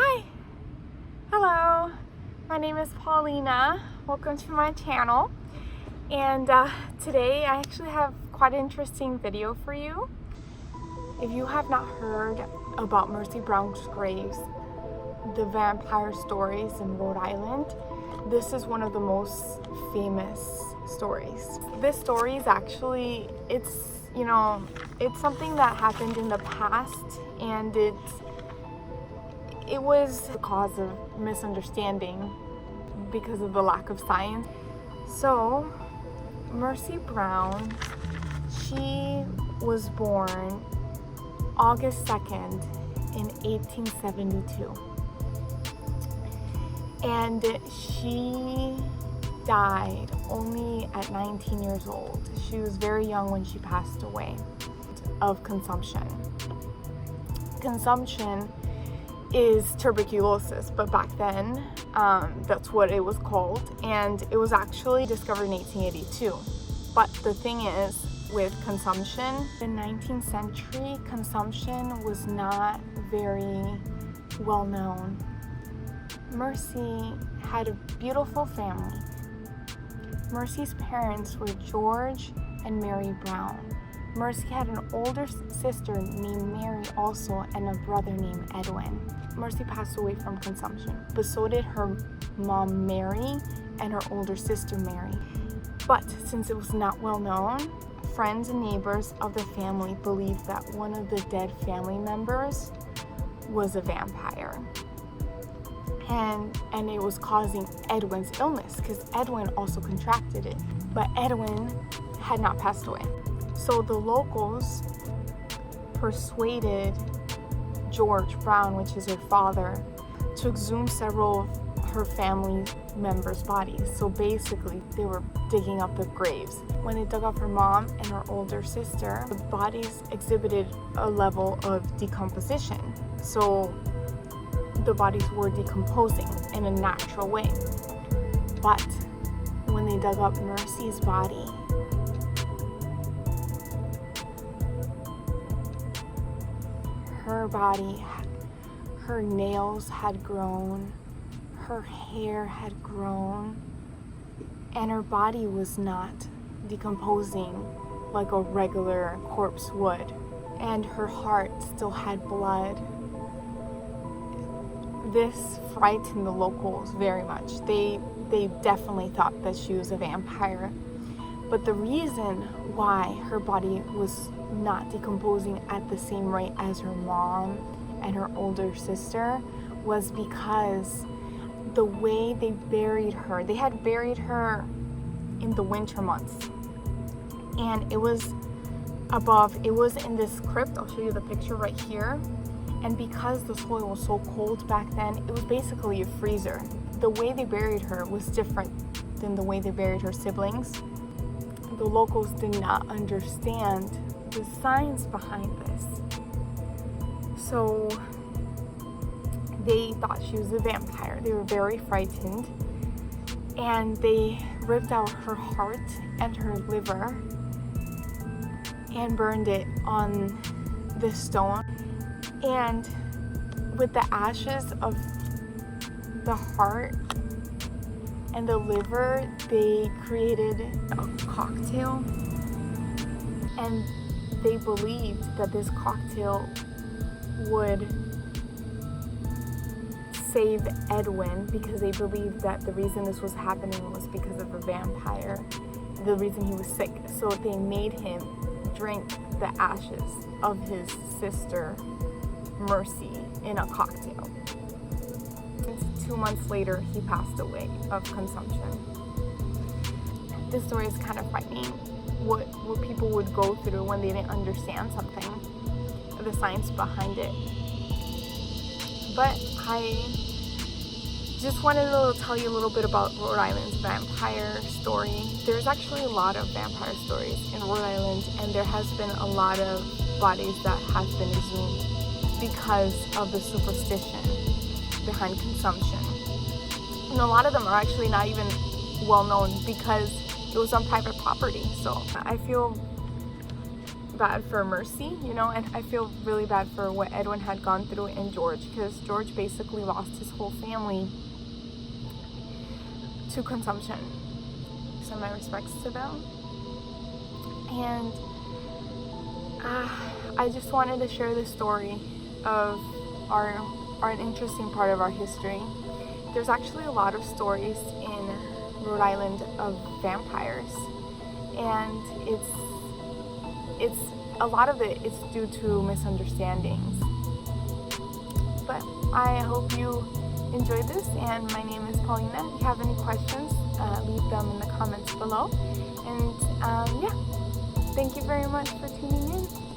Hi, hello, my name is Paulina. Welcome to my channel. And today I actually have quite an interesting video for you. If you have not heard about Mercy Brown's graves, the vampire stories in Rhode Island, this is one of the most famous stories. This story is actually, it's something that happened in the past, and it was the cause of misunderstanding because of the lack of science. So Mercy Brown, she was born August 2nd in 1872, and she died only at 19 years old. She was very young when she passed away of consumption. Consumption is tuberculosis, but back then that's what it was called, and it was actually discovered in 1882. But the thing is, with consumption, in the 19th century, consumption was not very well known. Mercy had a beautiful family. Mercy's parents were George and Mary Brown. Mercy had an older sister named Mary also, and a brother named Edwin. Mercy passed away from consumption, but so did her mom Mary and her older sister Mary. But since it was not well known, friends and neighbors of the family believed that one of the dead family members was a vampire. And it was causing Edwin's illness, because Edwin also contracted it, but Edwin had not passed away. So the locals persuaded George Brown, which is her father, to exhume several of her family members' bodies. So basically, they were digging up the graves. When they dug up her mom and her older sister, the bodies exhibited a level of decomposition. So the bodies were decomposing in a natural way. But when they dug up Mercy's body, her body, her nails had grown, her hair had grown, and her body was not decomposing like a regular corpse would. And her heart still had blood. This frightened the locals very much. They definitely thought that she was a vampire. But the reason why her body was not decomposing at the same rate as her mom and her older sister was because the way they buried her, they had buried her in the winter months. And it was in this crypt. I'll show you the picture right here. And because the soil was so cold back then, it was basically a freezer. The way they buried her was different than the way they buried her siblings. The locals did not understand the science behind this. So they thought she was a vampire. They were very frightened. And they ripped out her heart and her liver and burned it on the stone. And with the ashes of the heart and the liver, they created a cocktail, and they believed that this cocktail would save Edwin, because they believed that the reason this was happening was because of a vampire, the reason he was sick. So they made him drink the ashes of his sister Mercy in a cocktail. 2 months later, he passed away of consumption. This story is kind of frightening, what people would go through when they didn't understand something, the science behind it. But I just wanted to tell you a little bit about Rhode Island's vampire story. There's actually a lot of vampire stories in Rhode Island, and there has been a lot of bodies that have been exhumed because of the superstition behind consumption. And a lot of them are actually not even well known because it was on private property. So I feel bad for Mercy, you know, and I feel really bad for what Edwin had gone through in George, because George basically lost his whole family to consumption. So my respects to them. And I just wanted to share the story of an interesting part of our history. There's actually a lot of stories in Rhode Island of vampires, and it's a lot of it is due to misunderstandings. But I hope you enjoyed this, and my name is Paulina. If you have any questions, leave them in the comments below. And yeah, thank you very much for tuning in.